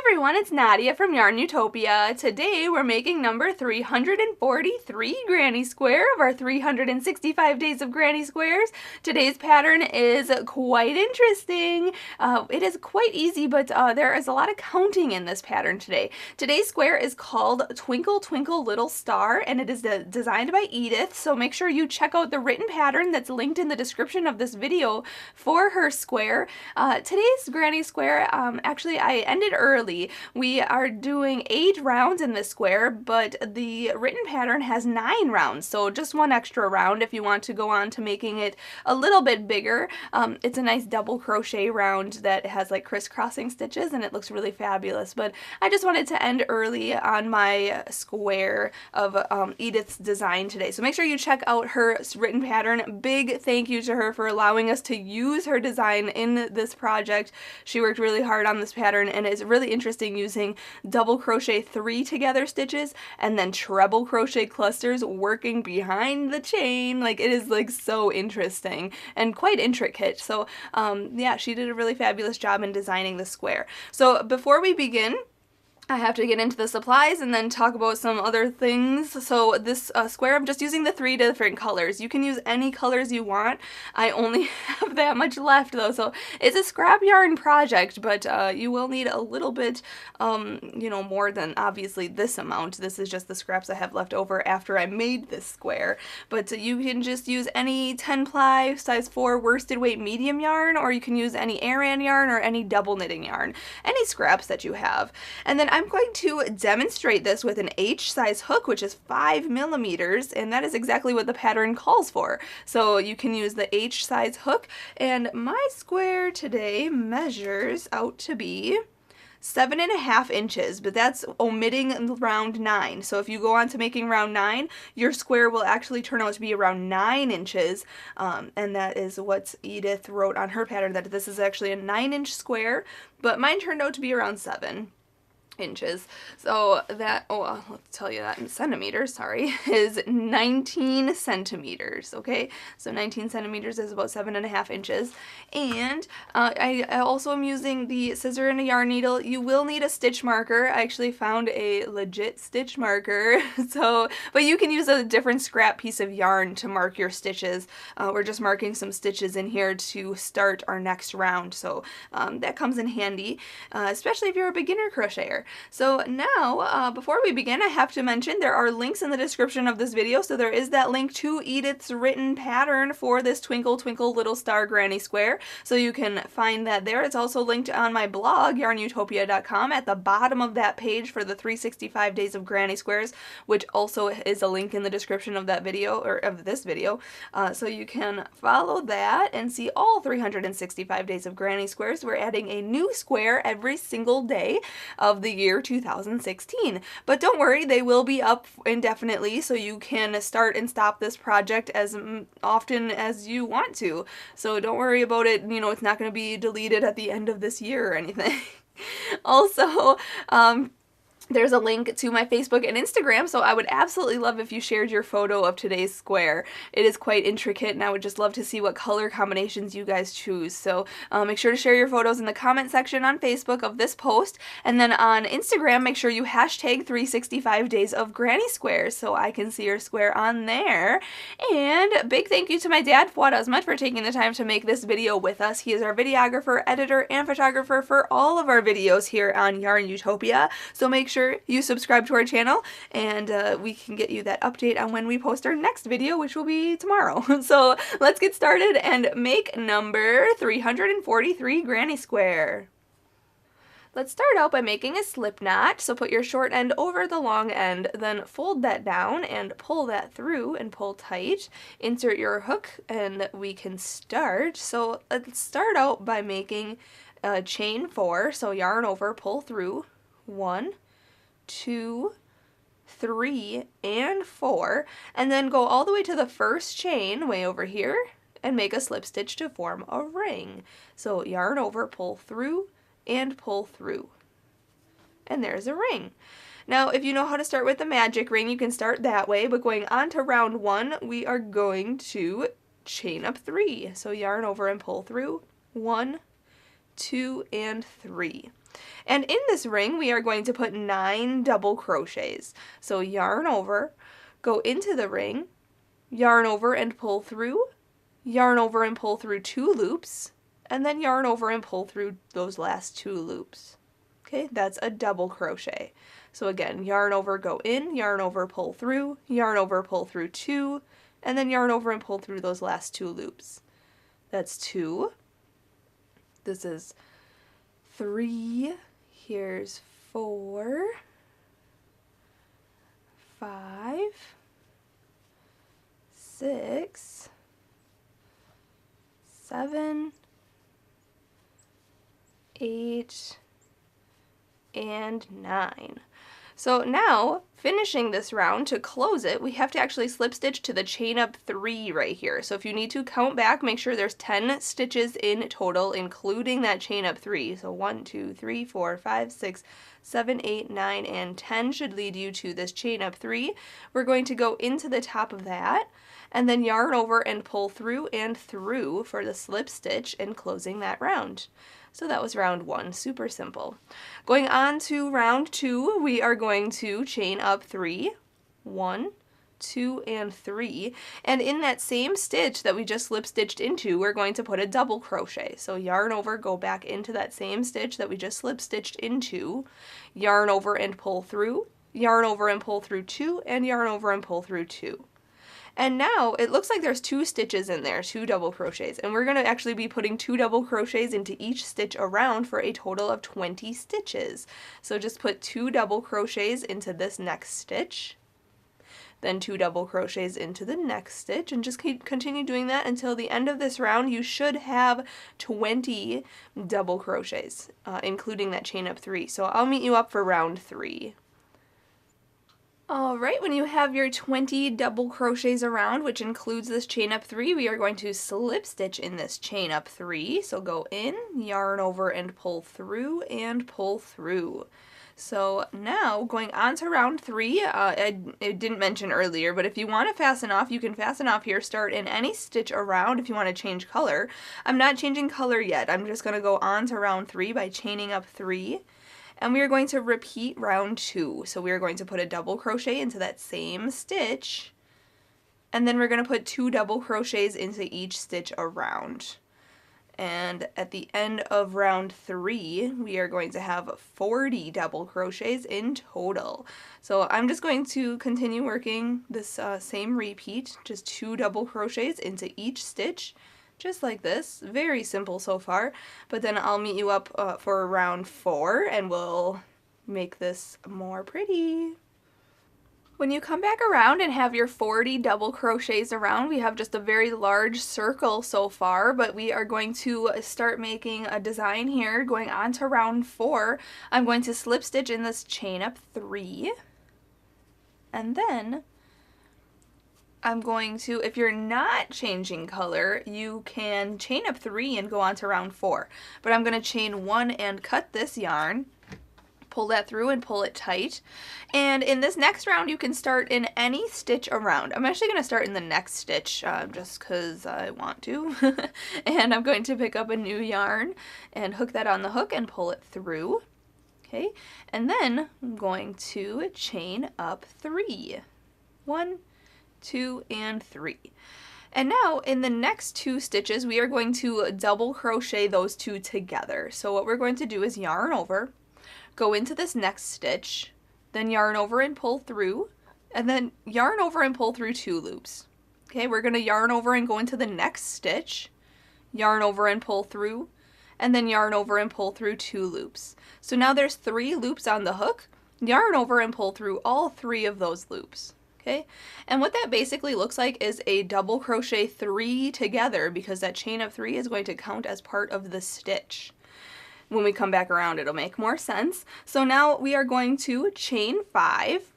everyone, it's Nadia from YARNutopia. Today we're making number 343 granny square of our 365 days of granny squares. Today's pattern is quite interesting. It is quite easy, but there is a lot of counting in this pattern today. Today's square is called Twinkle Twinkle Little Star, and it is designed by Edith, so make sure you check out the written pattern that's linked in the description of this video for her square. Today's granny square, actually I ended early. We are doing 8 rounds in this square, but the written pattern has 9 rounds, so just one extra round if you want to go on to making it a little bit bigger. It's a nice double crochet round that has like crisscrossing stitches and it looks really fabulous, but I just wanted to end early on my square of Edith's design today. So make sure you check out her written pattern. Big thank you to her for allowing us to use her design in this project. She worked really hard on this pattern and it's really interesting using double crochet 3 together stitches and then treble crochet clusters working behind the chain. Like, it is like so interesting and quite intricate. So yeah, she did a really fabulous job in designing the square. So before we begin, I have to get into the supplies and then talk about some other things. So this square, I'm just using the 3 different colors. You can use any colors you want. I only have that much left though, so it's a scrap yarn project, but you will need a little bit, you know, more than obviously this amount. This is just the scraps I have left over after I made this square. But you can just use any 10 ply size 4 worsted weight medium yarn, or you can use any Aran yarn or any double knitting yarn, any scraps that you have. And then I'm going to demonstrate this with an H size hook, which is 5 millimeters, and that is exactly what the pattern calls for. So you can use the H size hook, and my square today measures out to be 7.5 inches, but that's omitting round 9. So if you go on to making round 9, your square will actually turn out to be around 9 inches, and that is what Edith wrote on her pattern, that this is actually a 9-inch square, but mine turned out to be around 7 inches. So that, let's tell you that in centimeters, sorry, is 19 centimeters, okay? So 19 centimeters is about 7.5 inches. And I also am using the scissor and a yarn needle. You will need a stitch marker. I actually found a legit stitch marker, so, but you can use a different scrap piece of yarn to mark your stitches. We're just marking some stitches in here to start our next round, so that comes in handy, especially if you're a beginner crocheter. So now, before we begin, I have to mention there are links in the description of this video. So there is that link to Edith's written pattern for this Twinkle Twinkle Little Star Granny Square. So you can find that there. It's also linked on my blog, YARNutopia.com, at the bottom of that page for the 365 days of granny squares, which also is a link in the description of that video, or of this video. So you can follow that and see all 365 days of granny squares. We're adding a new square every single day of the year 2016. But don't worry, they will be up indefinitely, so you can start and stop this project as often as you want to. So don't worry about it, you know, it's not going to be deleted at the end of this year or anything. Also, there's a link to my Facebook and Instagram, so I would absolutely love if you shared your photo of today's square. It is quite intricate, and I would just love to see what color combinations you guys choose. So make sure to share your photos in the comment section on Facebook of this post, and then on Instagram, make sure you hashtag 365 days of granny squares so I can see your square on there. And big thank you to my dad, Fuad, Azmat, for taking the time to make this video with us. He is our videographer, editor, and photographer for all of our videos here on YARNutopia. So make sure you subscribe to our channel, and we can get you that update on when we post our next video, which will be tomorrow. So let's get started and make number 343 granny square. Let's start out by making a slip knot. So put your short end over the long end, then fold that down and pull that through and pull tight. Insert your hook and we can start. So let's start out by making a chain 4. So yarn over, pull through, 1, 2, 3, and 4, and then go all the way to the first chain way over here and make a slip stitch to form a ring. So yarn over, pull through, and pull through. And there's a ring. Now, if you know how to start with the magic ring, you can start that way, but going on to round 1, we are going to chain up 3. So yarn over and pull through, 1, 2, and 3. And in this ring, we are going to put 9 double crochets. So yarn over, go into the ring, yarn over and pull through, yarn over and pull through 2 loops, and then yarn over and pull through those last 2 loops. Okay, that's a double crochet. So again, yarn over, go in, yarn over, pull through, yarn over, pull through 2, and then yarn over and pull through those last 2 loops. That's 2. This is 3. Here's 4, 5, 6, 7, 8, and 9. So now, finishing this round, to close it, we have to actually slip stitch to the chain up 3 right here. So if you need to count back, make sure there's 10 stitches in total, including that chain up 3. So 1, 2, 3, 4, 5, 6, 7, 8, 9, and 10 should lead you to this chain up 3. We're going to go into the top of that, and then yarn over and pull through and through for the slip stitch and closing that round. So that was round 1, super simple. Going on to round 2, we are going to chain up 3, 1, 2, and 3, and in that same stitch that we just slip stitched into, we're going to put a double crochet. So yarn over, go back into that same stitch that we just slip stitched into, yarn over and pull through, yarn over and pull through 2, and yarn over and pull through 2. And now it looks like there's 2 stitches in there, 2 double crochets, and we're going to actually be putting 2 double crochets into each stitch around for a total of 20 stitches. So just put 2 double crochets into this next stitch, then 2 double crochets into the next stitch, and just continue doing that until the end of this round. You should have 20 double crochets, including that chain up 3. So I'll meet you up for round 3. Alright, when you have your 20 double crochets around, which includes this chain up 3, we are going to slip stitch in this chain up 3. So go in, yarn over and pull through and pull through. So now going on to round 3, I didn't mention earlier, but if you want to fasten off, you can fasten off here, start in any stitch around if you want to change color. I'm not changing color yet, I'm just going to go on to round 3 by chaining up 3. And we are going to repeat round 2. So we are going to put a double crochet into that same stitch, and then we're going to put 2 double crochets into each stitch around. And at the end of round 3, we are going to have 40 double crochets in total. So I'm just going to continue working this same repeat, just 2 double crochets into each stitch, just like this. Very simple so far, but then I'll meet you up for round 4 and we'll make this more pretty. When you come back around and have your 40 double crochets around, we have just a very large circle so far, but we are going to start making a design here. Going on to round 4, I'm going to slip stitch in this chain up 3, and then I'm going to, if you're not changing color, you can chain up 3 and go on to round 4. But I'm going to chain 1 and cut this yarn, pull that through and pull it tight. And in this next round, you can start in any stitch around. I'm actually going to start in the next stitch just because I want to. And I'm going to pick up a new yarn and hook that on the hook and pull it through. Okay, and then I'm going to chain up 3. 1, 2, and 3. And now in the next 2 stitches, we are going to double crochet those 2 together. So what we're going to do is yarn over, go into this next stitch, then yarn over and pull through, and then yarn over and pull through 2 loops. Okay, we're going to yarn over and go into the next stitch, yarn over and pull through, and then yarn over and pull through 2 loops. So now there's 3 loops on the hook, yarn over and pull through all 3 of those loops. Okay, and what that basically looks like is a double crochet 3 together, because that chain of 3 is going to count as part of the stitch. When we come back around, it'll make more sense. So now we are going to chain 5.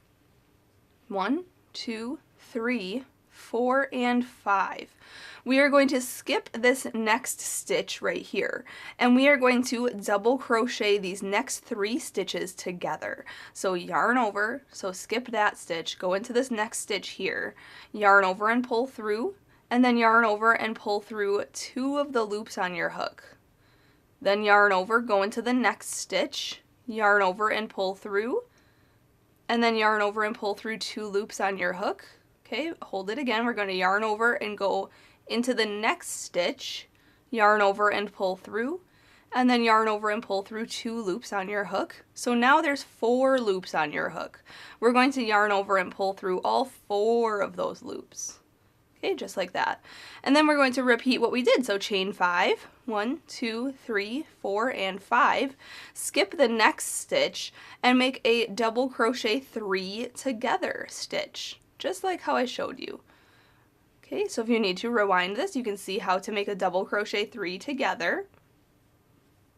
1, 2, 3, 4, and 5. We are going to skip this next stitch right here, and we are going to double crochet these next 3 stitches together. So yarn over, so skip that stitch, go into this next stitch here, yarn over and pull through, and then yarn over and pull through 2 of the loops on your hook. Then yarn over, go into the next stitch, yarn over and pull through, and then yarn over and pull through 2 loops on your hook. Okay, hold it again. We're going to yarn over and go into the next stitch, yarn over and pull through, and then yarn over and pull through 2 loops on your hook. So now there's 4 loops on your hook. We're going to yarn over and pull through all 4 of those loops. Okay, just like that. And then we're going to repeat what we did. So chain 5, 1, 2, 3, 4, and 5. Skip the next stitch and make a double crochet 3 together stitch, just like how I showed you. Okay, so if you need to rewind this, you can see how to make a double crochet 3 together.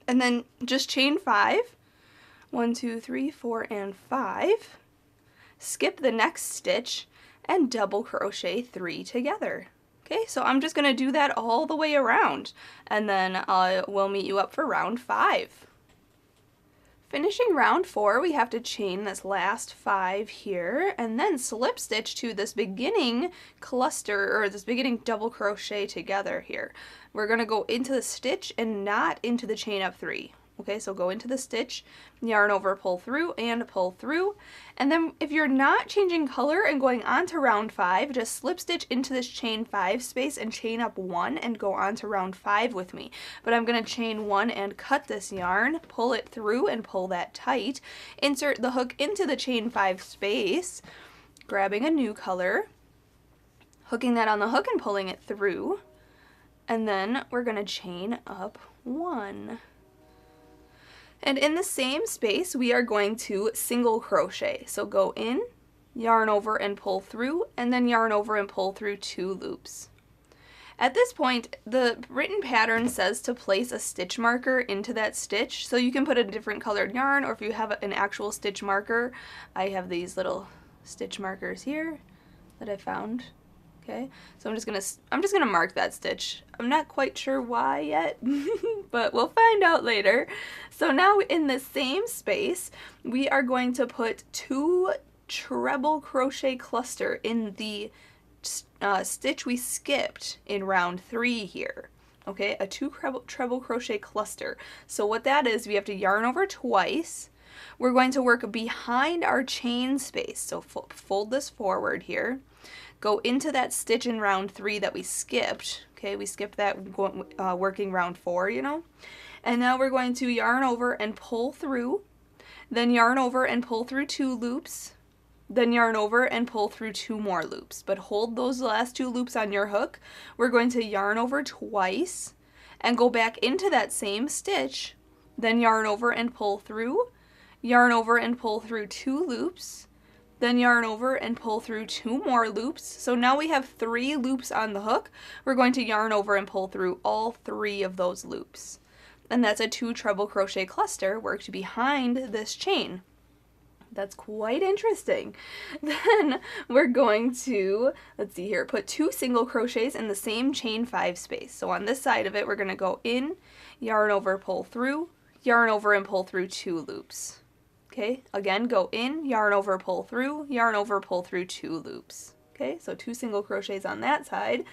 And then just chain 5, 1, 2, 3, 4, and 5. Skip the next stitch and double crochet 3 together. Okay, so I'm just going to do that all the way around, and then we'll meet you up for round 5. Finishing round 4, we have to chain this last 5 here, and then slip stitch to this beginning cluster, or this beginning double crochet together here. We're going to go into the stitch and not into the chain up 3. Okay, so go into the stitch, yarn over, pull through, and then if you're not changing color and going on to round 5, just slip stitch into this chain 5 space and chain up 1 and go on to round 5 with me. But I'm going to chain 1 and cut this yarn, pull it through and pull that tight, insert the hook into the chain 5 space, grabbing a new color, hooking that on the hook and pulling it through, and then we're going to chain up 1. And in the same space, we are going to single crochet. So go in, yarn over and pull through, and then yarn over and pull through 2 loops. At this point, the written pattern says to place a stitch marker into that stitch, so you can put a different colored yarn, or if you have an actual stitch marker, I have these little stitch markers here that I found. Okay, so I'm just gonna mark that stitch. I'm not quite sure why yet, but we'll find out later. So now in the same space, we are going to put 2 treble crochet cluster in the stitch we skipped in round 3 here. Okay, a 2 treble crochet cluster. So what that is, we have to yarn over twice. We're going to work behind our chain space. So fold this forward here. Go into that stitch in round 3 that we skipped. Okay, we skipped that working round 4, you know. And now we're going to yarn over and pull through, then yarn over and pull through 2 loops, then yarn over and pull through 2 more loops. But hold those last 2 loops on your hook. We're going to yarn over twice and go back into that same stitch, then yarn over and pull through, yarn over and pull through 2 loops, then yarn over and pull through 2 more loops. So now we have 3 loops on the hook. We're going to yarn over and pull through all 3 of those loops. And that's a 2 treble crochet cluster worked behind this chain. That's quite interesting. Then we're going to, let's see here, put 2 single crochets in the same chain 5 space. So on this side of it, we're going to go in, yarn over, pull through, yarn over and pull through 2 loops. Okay, again, go in, yarn over, pull through, yarn over, pull through 2 loops. Okay, so 2 single crochets on that side.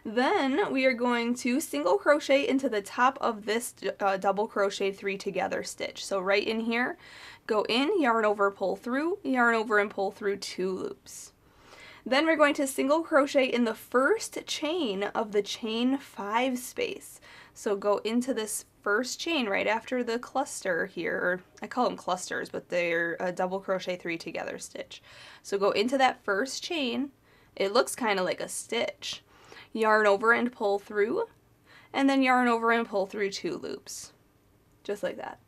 Then we are going to single crochet into the top of this double crochet 3 together stitch. So right in here, go in, yarn over, pull through, yarn over and pull through 2 loops. Then we're going to single crochet in the first chain of the chain 5 space. So go into this first chain right after the cluster here, or I call them clusters, but they're a double crochet 3 together stitch. So go into that first chain. It looks kind of like a stitch. Yarn over and pull through, and then yarn over and pull through 2 loops, just like that.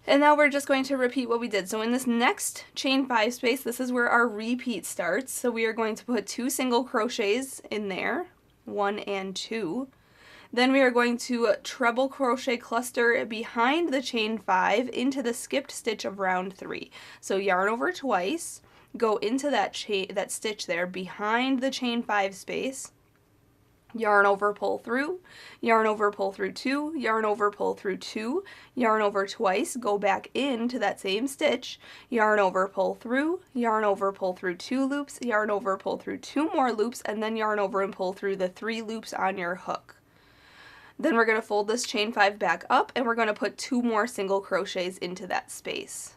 And now we're just going to repeat what we did. So in this next chain 5 space, this is where our repeat starts. So we are going to put 2 single crochets in there, 1 and 2. Then we are going to treble crochet cluster behind the chain 5 into the skipped stitch of round 3. So yarn over twice, go into that stitch there behind the chain 5 space, yarn over, pull through, yarn over, pull through 2, yarn over, pull through 2, yarn over twice, go back into that same stitch, yarn over, pull through, yarn over, pull through 2 loops, yarn over, pull through 2 more loops, and then yarn over and pull through the 3 loops on your hook. Then we're going to fold this chain 5 back up, and we're going to put 2 more single crochets into that space.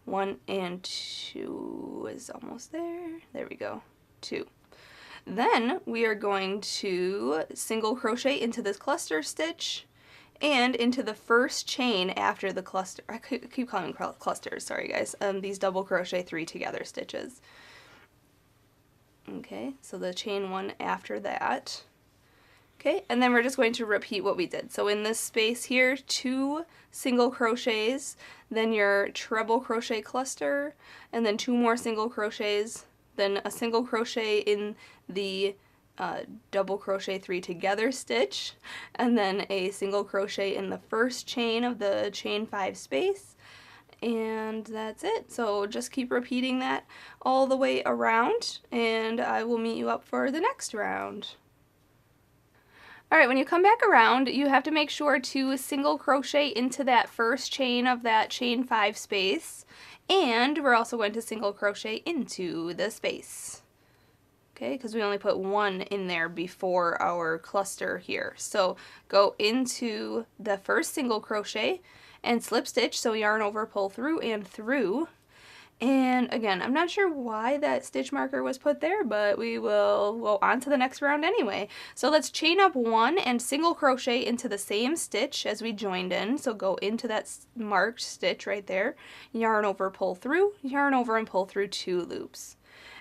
1 and 2 is almost there. There we go. 2. Then we are going to single crochet into this cluster stitch and into the first chain after the cluster. I keep calling them clusters, sorry guys. These double crochet 3 together stitches. Okay, so the chain 1 after that. Okay, and then we're just going to repeat what we did. So in this space here, 2 single crochets, then your treble crochet cluster, and then 2 more single crochets, then a single crochet in the double crochet 3 together stitch, and then a single crochet in the first chain of the chain 5 space, and that's it. So just keep repeating that all the way around, and I will meet you up for the next round. Alright, when you come back around, you have to make sure to single crochet into that first chain of that chain 5 space, and we're also going to single crochet into the space. Okay, because we only put 1 in there before our cluster here. So go into the first single crochet and slip stitch, so yarn over, pull through and through. And again, I'm not sure why that stitch marker was put there, but we will go on to the next round anyway. So let's chain up 1 and single crochet into the same stitch as we joined in. So go into that marked stitch right there, yarn over, pull through, yarn over and pull through 2 loops.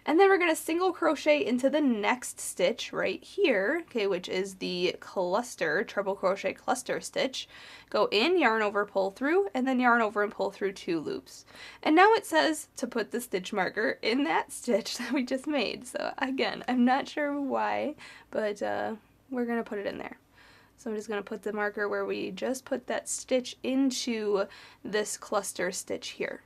And then we're going to single crochet into the next stitch right here, okay, which is the cluster, treble crochet cluster stitch. Go in, yarn over, pull through, and then yarn over and pull through 2 loops. And now it says to put the stitch marker in that stitch that we just made. So again, I'm not sure why, but we're going to put it in there. So I'm just going to put the marker where we just put that stitch into this cluster stitch here.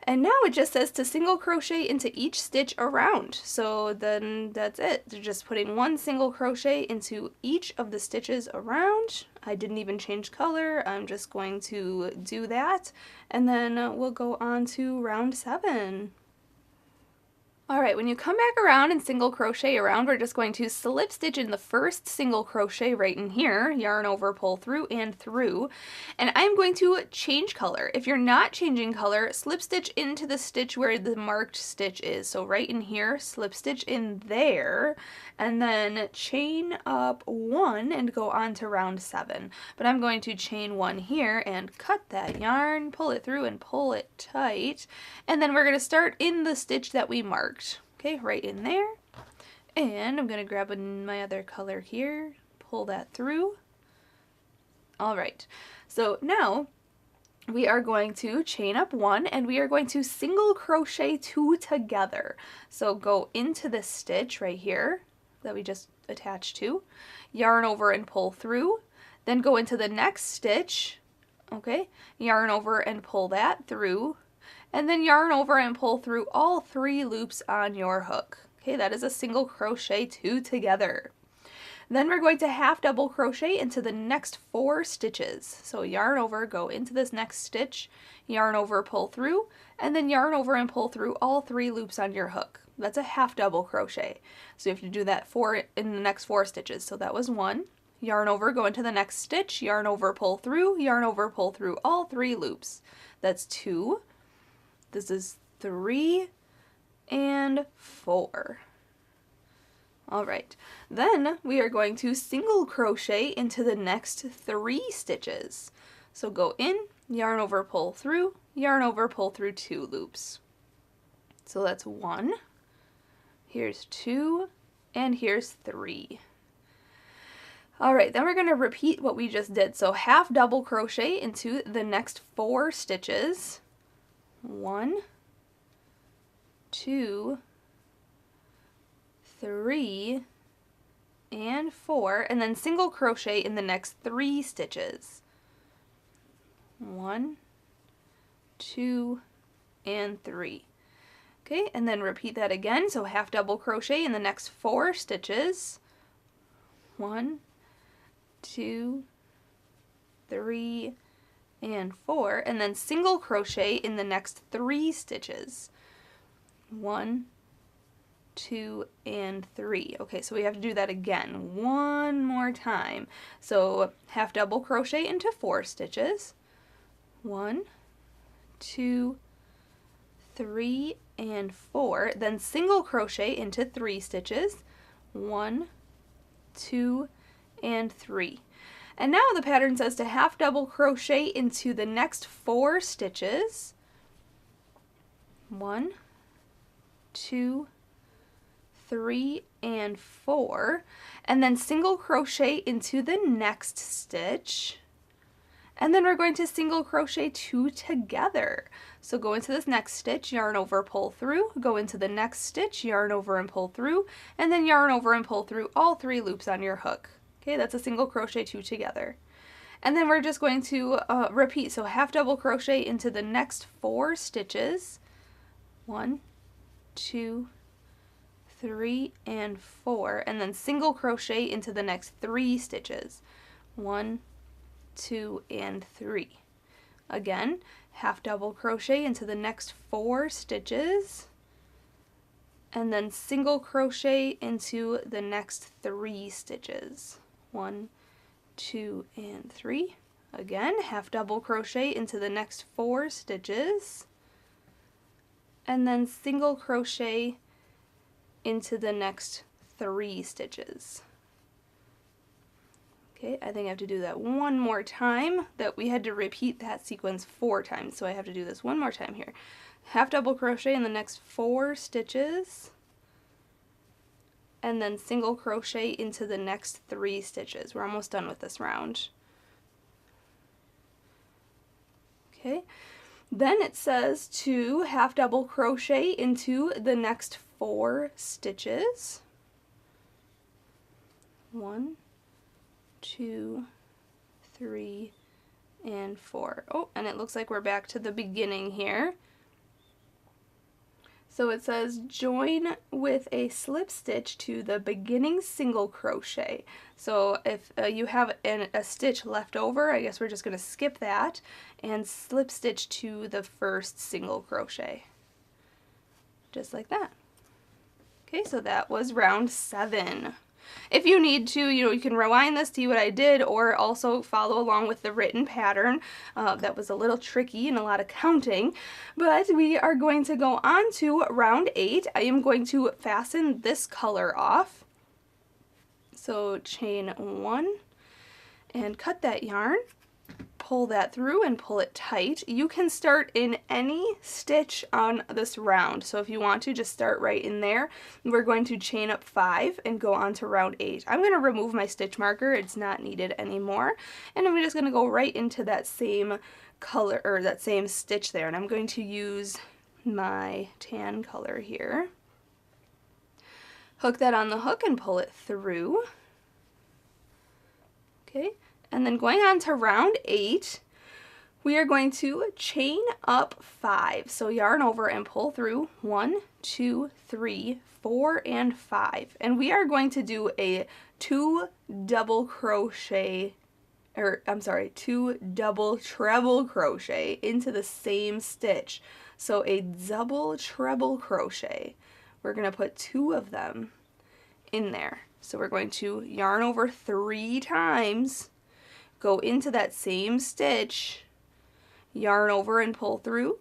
And now it just says to single crochet into each stitch around. So then that's it. They're just putting 1 single crochet into each of the stitches around. I didn't even change color. I'm just going to do that. And then we'll go on to round 7. Alright, when you come back around and single crochet around, we're just going to slip stitch in the first single crochet right in here, yarn over, pull through and through, and I'm going to change color. If you're not changing color, slip stitch into the stitch where the marked stitch is. So right in here, slip stitch in there, and then chain up 1 and go on to round 7. But I'm going to chain 1 here and cut that yarn, pull it through and pull it tight, and then we're going to start in the stitch that we marked. Okay, right in there. And I'm going to grab my other color here, pull that through. Alright, so now we are going to chain up 1 and we are going to single crochet 2 together. So go into this stitch right here that we just attached to, yarn over and pull through, then go into the next stitch, okay, yarn over and pull that through, and then yarn over and pull through all 3 loops on your hook. Okay, that is a single crochet 2 together. Then we're going to half double crochet into the next 4 stitches. So yarn over, go into this next stitch, yarn over, pull through, and then yarn over and pull through all 3 loops on your hook. That's a half double crochet. So you have to do that in the next 4 stitches. So that was 1. Yarn over, go into the next stitch, yarn over, pull through, yarn over, pull through all 3 loops. That's 2. This is 3 and 4. Alright, then we are going to single crochet into the next 3 stitches. So go in, yarn over, pull through, yarn over, pull through 2 loops. So that's 1, here's 2, and here's 3. Alright, then we're going to repeat what we just did. So half double crochet into the next 4 stitches. 1, 2, 3, and 4, and then single crochet in the next 3 stitches. 1, 2, and 3. Okay, and then repeat that again. So half double crochet in the next 4 stitches. 1, 2, 3, and 4, and then single crochet in the next 3 stitches. 1, 2, and 3. Okay, so we have to do that again one more time. So half double crochet into 4 stitches. 1, 2, 3, and 4. Then single crochet into 3 stitches. 1, 2, and 3. And now the pattern says to half double crochet into the next 4 stitches. 1, 2, 3, and 4, and then single crochet into the next stitch, and then we're going to single crochet 2 together. So go into this next stitch, yarn over, pull through, go into the next stitch, yarn over and pull through, and then yarn over and pull through all 3 loops on your hook. Okay, that's a single crochet 2 together. And then we're just going to repeat, so half double crochet into the next 4 stitches. 1, 2, 3, and 4, and then single crochet into the next 3 stitches. 1, 2, and 3. Again, half double crochet into the next 4 stitches, and then single crochet into the next 3 stitches. 1, 2, and 3. Again, half double crochet into the next 4 stitches, and then single crochet into the next 3 stitches. Okay, I think I have to do that one more time. That we had to repeat that sequence 4 times, so I have to do this one more time here. Half double crochet in the next 4 stitches, and then single crochet into the next 3 stitches. We're almost done with this round. Okay, then it says to half double crochet into the next 4 stitches. 1, 2, 3, and 4. Oh, and it looks like we're back to the beginning here. So it says join with a slip stitch to the beginning single crochet. So if you have a stitch left over, I guess we're just going to skip that and slip stitch to the first single crochet. Just like that. Okay, so that was round 7. If you need to, you can rewind this, see what I did, or also follow along with the written pattern. That was a little tricky and a lot of counting, but we are going to go on to round 8. I am going to fasten this color off. So chain 1 and cut that yarn. Pull that through and pull it tight. You can start in any stitch on this round, so if you want to, just start right in there. We're going to chain up 5 and go on to round 8. I'm going to remove my stitch marker, it's not needed anymore, and I'm just going to go right into that same color, or that same stitch there, and I'm going to use my tan color here. Hook that on the hook and pull it through. Okay. And then going on to round 8, we are going to chain up 5. So yarn over and pull through 1, 2, 3, 4, and 5. And we are going to do a 2 double treble crochet into the same stitch. So a double treble crochet. We're going to put 2 of them in there. So we're going to yarn over 3 times. Go into that same stitch, yarn over and pull through,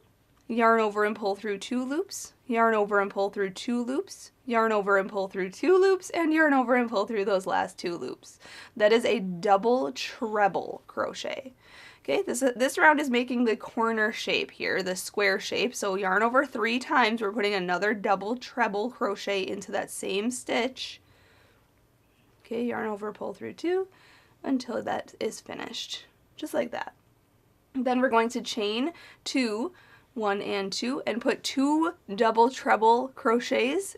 yarn over and pull through 2 loops, yarn over and pull through 2 loops, yarn over and pull through 2 loops, and yarn over and pull through those last 2 loops. That is a double treble crochet. Okay, this round is making the corner shape here, the square shape, so yarn over 3 times, we're putting another double treble crochet into that same stitch. Okay, yarn over, pull through 2, until that is finished, just like that. Then we're going to chain 2, 1 and 2, and put 3 double treble crochets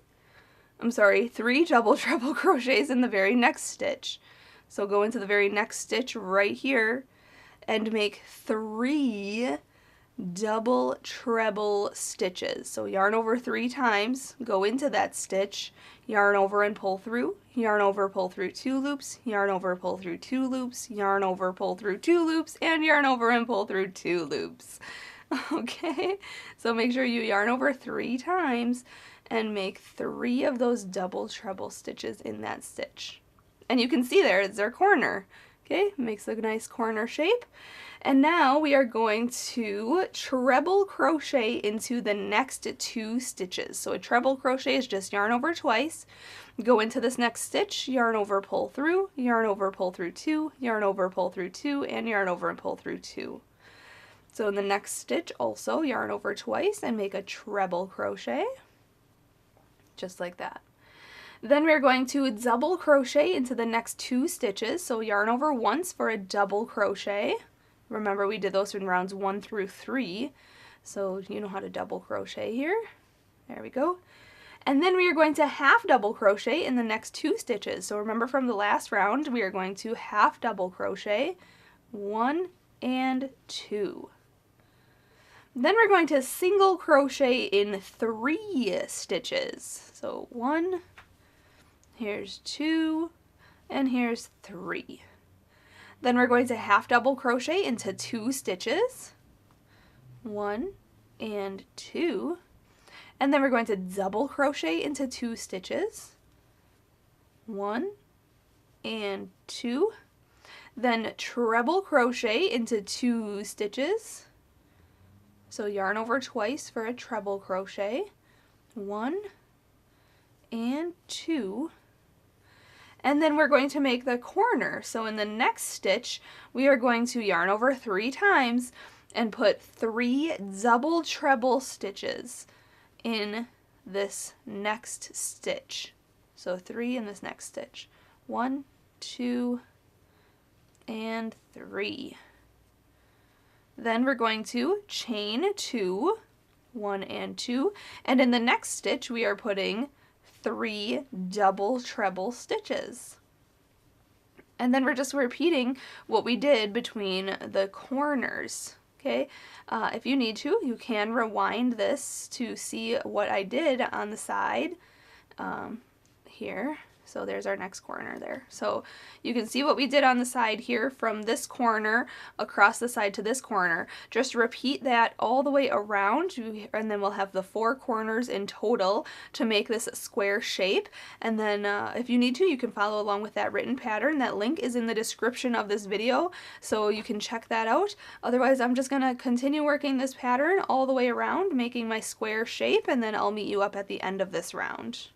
in the very next stitch. So go into the very next stitch right here and make 3 double treble stitches. So yarn over 3 times, go into that stitch, yarn over and pull through, yarn over, pull through 2 loops, yarn over, pull through 2 loops, yarn over, pull through 2 loops, and yarn over and pull through 2 loops. Okay, so make sure you yarn over 3 times and make 3 of those double treble stitches in that stitch. And you can see there, it's our corner. Okay, makes a nice corner shape. And now we are going to treble crochet into the next 2 stitches. So a treble crochet is just yarn over twice, go into this next stitch, yarn over, pull through, yarn over, pull through 2, yarn over, pull through 2, and yarn over and pull through 2. So in the next stitch also yarn over twice and make a treble crochet, just like that. Then we're going to double crochet into the next 2 stitches. So yarn over once for a double crochet. Remember we did those in rounds 1 through 3. So you know how to double crochet here. There we go. And then we are going to half double crochet in the next 2 stitches. So remember from the last round, we are going to half double crochet, 1 and 2. Then we're going to single crochet in 3 stitches. So 1, here's 2, and here's 3. Then we're going to half double crochet into 2 stitches, 1 and 2. And then we're going to double crochet into 2 stitches, 1 and 2. Then treble crochet into 2 stitches. So yarn over twice for a treble crochet, 1 and 2. And then we're going to make the corner. So in the next stitch, we are going to yarn over 3 times and put 3 double treble stitches in this next stitch. So 3 in this next stitch. 1, 2, and 3. Then we're going to chain 2, 1 and 2, and in the next stitch we are putting 3 double treble stitches. And then we're just repeating what we did between the corners. Okay, if you need to, you can rewind this to see what I did on the side here. So there's our next corner there. So you can see what we did on the side here from this corner across the side to this corner. Just repeat that all the way around, and then we'll have the 4 corners in total to make this square shape. And then if you need to, you can follow along with that written pattern. That link is in the description of this video, so you can check that out. Otherwise, I'm just gonna continue working this pattern all the way around, making my square shape, and then I'll meet you up at the end of this round.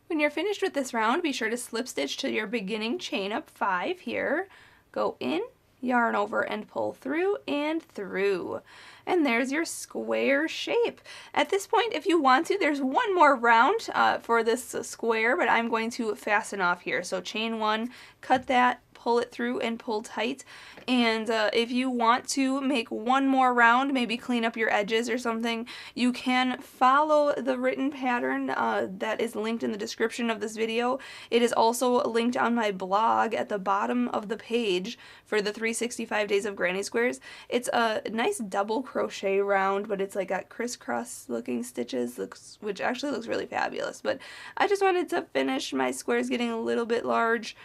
When you're finished with this round, be sure to slip stitch to your beginning chain up 5 here, go in, yarn over and pull through and through. And there's your square shape. At this point, if you want to, there's one more round for this square, but I'm going to fasten off here. So chain 1, cut that, pull it through and pull tight. And if you want to make one more round, maybe clean up your edges or something, you can follow the written pattern that is linked in the description of this video. It is also linked on my blog at the bottom of the page for the 365 Days of Granny Squares. It's a nice double crochet round, but it's like got crisscross looking stitches, which actually looks really fabulous. But I just wanted to finish my squares getting a little bit large,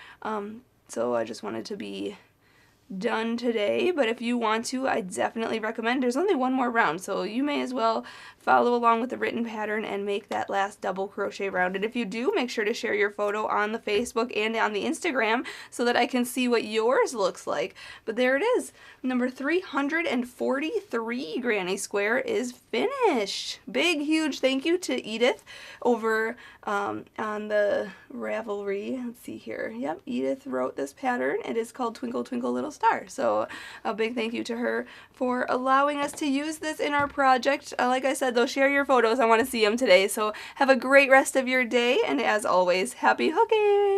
so I just wanted to be done today. But if you want to, I definitely recommend. There's only one more round, so you may as well follow along with the written pattern and make that last double crochet round. And if you do, make sure to share your photo on the Facebook and on the Instagram so that I can see what yours looks like. But there it is. Number 343 Granny Square is finished. Big, huge thank you to Edith over on the Ravelry. Let's see here. Yep, Edith wrote this pattern. It is called Twinkle Twinkle Little Star. So a big thank you to her for allowing us to use this in our project. Like I said, though, share your photos. I want to see them today. So have a great rest of your day, and as always, happy hooking!